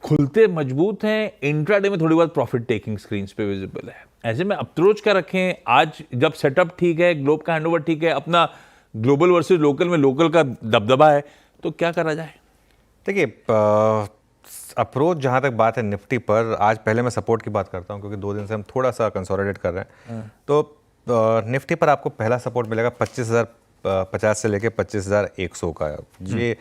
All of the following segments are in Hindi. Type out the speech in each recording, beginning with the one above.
खुलते मजबूत हैं, इंट्राडे में थोड़ी बहुत प्रॉफिट टेकिंग स्क्रीन पे विजिबल है। ऐसे में अप्रोच क्या रखें? आज जब सेटअप ठीक है, ग्लोब का हैंडओवर ठीक है, अपना ग्लोबल वर्सेस लोकल में लोकल का दबदबा है, तो क्या करा जाए? देखिए, अप्रोच जहाँ तक बात है निफ्टी पर, आज पहले मैं सपोर्ट की बात करता हूँ क्योंकि 2 दिन से हम थोड़ा सा कंसोलिडेट कर रहे हैं। तो निफ्टी पर आपको पहला सपोर्ट मिलेगा 25,050 से लेके 25,100 का। ये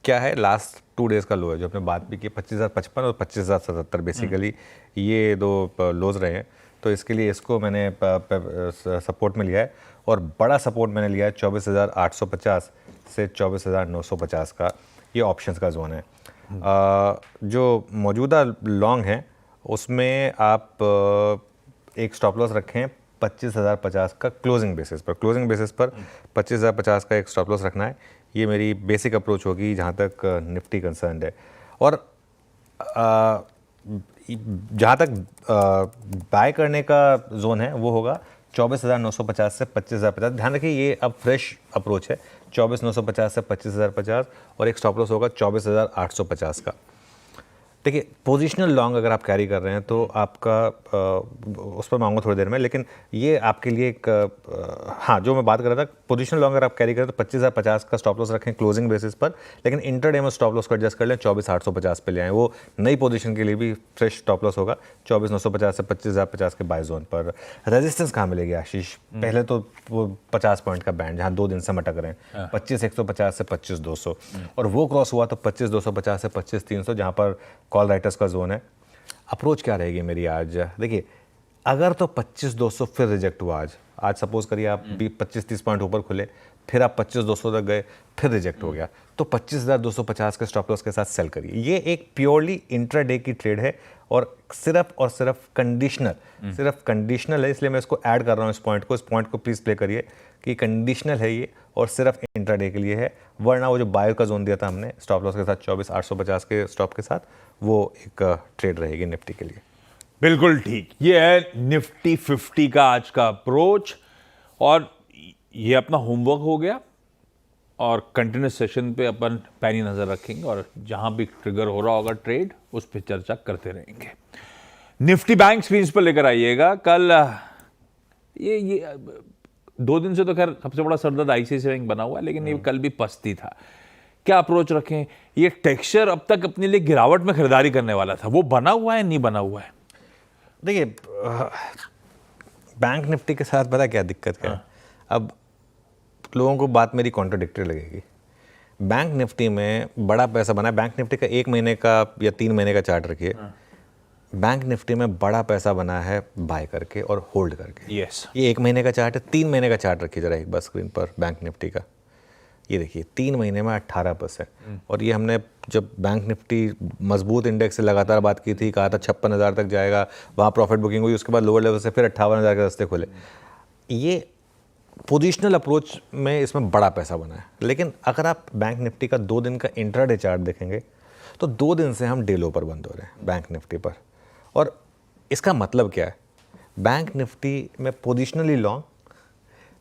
क्या है? लास्ट 2 डेज का लो है जो आपने बात भी की, 25,055 और 25,077 बेसिकली ये दो लोज रहे हैं। तो इसके लिए इसको मैंने सपोर्ट में लिया है, और बड़ा सपोर्ट मैंने लिया है 24,850 से 24,950 का। ये ऑप्शंस का जोन है। जो मौजूदा लॉन्ग है उसमें आप एक स्टॉप लॉस रखें 25,050 का क्लोजिंग बेसिस पर। 25,050 का एक स्टॉप लॉस रखना है। ये मेरी बेसिक अप्रोच होगी जहाँ तक निफ्टी कंसर्न है। और जहाँ तक बाय करने का जोन है वो होगा 24,950 से 25,050। ध्यान रखिए ये अब फ्रेश अप्रोच है, 24,950 से 25,050, और एक स्टॉप लॉस होगा 24,850 का। देखिए, पोजिशनल लॉन्ग अगर आप कैरी कर रहे हैं तो आपका उस पर मांगो थोड़ी देर में, लेकिन ये आपके लिए एक हाँ, जो मैं बात कर रहा था, पोजिशनल लॉन्ग अगर आप कैरी करें तो 25,050 का स्टॉप लॉस रखें क्लोजिंग बेसिस पर, लेकिन इंटरडे में स्टॉप लॉस को एडजस्ट कर लें 24,850 पे ले आएँ। वो नई पोजीशन के लिए भी फ्रेश स्टॉप लॉस होगा 24,950 से 25,050 के बाय जोन पर। रेजिस्टेंस कहाँ मिलेगी आशीष? पहले तो वो 50 पॉइंट का बैंड जहाँ 2 दिन से मटक रहे हैं, 25,150 से 25,200, और वो क्रॉस हुआ तो 25,250 से 25,300 जहाँ पर कॉल राइटर्स का जोन है। अप्रोच क्या रहेगी मेरी आज? देखिए, अगर तो 25,200 फिर रिजेक्ट हुआ आज सपोज करिए आप 25-30 पॉइंट ऊपर खुले, फिर आप 25,200 तक गए, फिर रिजेक्ट हो गया, तो 25,250 के स्टॉप लॉस के साथ सेल करिए। ये एक प्योरली इंट्राडे की ट्रेड है और सिर्फ कंडीशनल है, इसलिए मैं इसको ऐड कर रहा हूँ इस पॉइंट को प्लीज़ प्ले करिए कि कंडीशनल है ये और सिर्फ इंट्राडे के लिए है। वरना वो जो बायर का जोन दिया था हमने स्टॉप लॉस के साथ 24,850 के स्टॉप के साथ, वो एक ट्रेड रहेगी निफ्टी के लिए। बिल्कुल ठीक, ये है निफ्टी 50 का आज का अप्रोच, और ये अपना होमवर्क हो गया। और कंटिन्यूस सेशन पे अपन पैनी नजर रखेंगे और जहां भी ट्रिगर हो रहा होगा ट्रेड, उस पर चर्चा करते रहेंगे। निफ्टी बैंक स्क्रीन पर लेकर आइएगा। कल ये 2 दिन से तो खैर सबसे बड़ा सरदर्द आईसीआईसीआई बैंक बना हुआ है, लेकिन ये कल भी पस्ती था। क्या अप्रोच रखें? ये टेक्सचर अब तक अपने लिए गिरावट में खरीदारी करने वाला था, वो बना हुआ है नहीं बना हुआ है? देखिए, बैंक निफ्टी के साथ पता क्या दिक्कत क्या है? अब लोगों को बात मेरी कॉन्ट्राडिक्टरी लगेगी। बैंक निफ्टी में बड़ा पैसा बना है। बैंक निफ्टी का 1 महीने का या 3 महीने का चार्ट रखिए। बैंक निफ्टी में बड़ा पैसा बना है बाय करके और होल्ड करके। यस, ये 1 महीने का चार्ट है। 3 महीने का चार्ट रखिए जरा एक बार स्क्रीन पर बैंक निफ्टी का। ये देखिए 3 महीने में 18%। और ये हमने जब बैंक निफ्टी मजबूत इंडेक्स से लगातार बात की थी, कहा था 56,000 तक जाएगा, वहाँ प्रॉफिट बुकिंग हुई, उसके बाद लोअर लेवल से फिर 58,000 के रास्ते खोले। ये पोजिशनल अप्रोच में इसमें बड़ा पैसा बना है। लेकिन अगर आप बैंक निफ्टी का 2 दिन का इंट्राडे चार्ट देखेंगे तो 2 दिन से हम डे लो पर बंद हो रहे हैं बैंक निफ्टी पर। और इसका मतलब क्या है? बैंक निफ्टी में पोजिशनली लॉन्ग,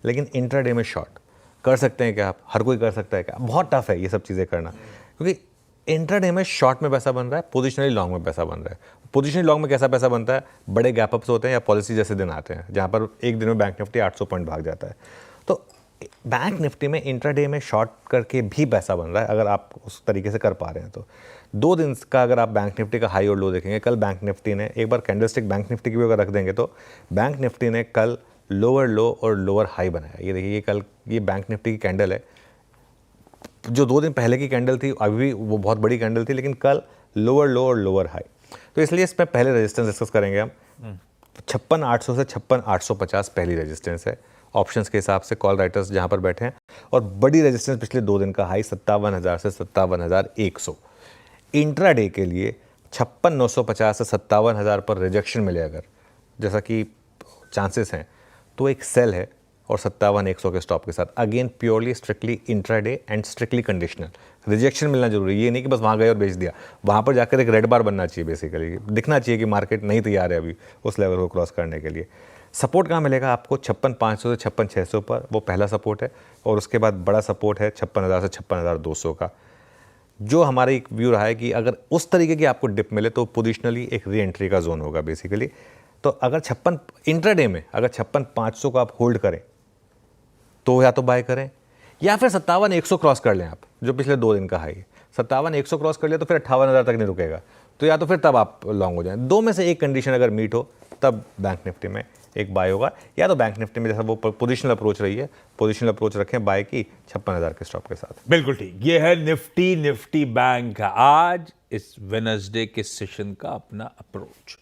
लेकिन इंट्राडे में शॉर्ट कर सकते हैं क्या आप? हर कोई कर सकता है क्या? बहुत टफ है ये सब चीज़ें करना, क्योंकि इंट्राडे में शॉर्ट में पैसा बन रहा है, पोजिशनली लॉन्ग में पैसा बन रहा है। पोजिशनली लॉन्ग में कैसा पैसा बनता है? बड़े गैप अप्स होते हैं या पॉलिसी जैसे दिन आते हैं जहाँ पर एक दिन में बैंक निफ्टी 800 पॉइंट भाग जाता है। तो बैंक निफ्टी में इंट्राडे में शॉर्ट करके भी पैसा बन रहा है अगर आप उस तरीके से कर पा रहे हैं तो। 2 दिन का अगर आप बैंक निफ्टी का हाई और लो देखेंगे, कल बैंक निफ्टी ने एक बार कैंडलस्टिक बैंक निफ्टी की भी अगर रख देंगे तो बैंक निफ्टी ने कल लोअर लो और लोअर हाई बनाया। ये देखिए, ये कल ये बैंक निफ्टी की कैंडल है। जो 2 दिन पहले की कैंडल थी अभी भी वो बहुत बड़ी कैंडल थी, लेकिन कल लोअर लो और लोअर हाई। तो इसलिए इसमें पहले रेजिस्टेंस डिस्कस करेंगे हम। 56,800 से 56,850 पहली रेजिस्टेंस है ऑप्शंस के हिसाब से, कॉल राइटर्स जहां पर बैठे हैं। और बड़ी रेजिस्टेंस पिछले 2 दिन का हाई 57,000 से 57,100। इंट्राडे के लिए 56,950 से 57,000 पर रिजेक्शन मिले अगर, जैसा कि चांसेस हैं, तो एक सेल है और 57,100 के स्टॉप के साथ। Again purely strictly intraday and strictly conditional. Rejection मिलना जरूरी है, ये नहीं कि बस वहाँ गए और बेच दिया। वहाँ पर जाकर एक रेड बार बनना चाहिए, बेसिकली दिखना चाहिए कि मार्केट नहीं तैयार है अभी उस लेवल को क्रॉस करने के लिए। सपोर्ट कहाँ मिलेगा आपको? 56,500 से 56,600 पर, वो पहला सपोर्ट है। और उसके बाद बड़ा सपोर्ट है 56,000 से 56,200 का। जो हमारा एक व्यू रहा है कि अगर उस तरीके की आपको डिप मिले तो पोजिशनली एक री एंट्री का जोन होगा बेसिकली। तो अगर 56 इंट्राडे में अगर 56,500 को आप होल्ड करें तो या तो बाय करें, या फिर 57,100 क्रॉस कर लें आप, जो पिछले 2 दिन का हाई है। 57,100 क्रॉस कर लिया तो फिर 58,000 तक नहीं रुकेगा, तो या तो फिर तब आप लॉन्ग हो जाएं। दो में से एक कंडीशन अगर मीट हो तब बैंक निफ्टी में एक बाय होगा, या तो बैंक निफ्टी में जैसा वो पोजिशनल अप्रोच रही है, पोजिशनल अप्रोच रखें बाय की 56,000 के स्टॉप के साथ। बिल्कुल ठीक। ये है निफ्टी बैंक का आज इस वेडनेसडे के सेशन का अपना अप्रोच।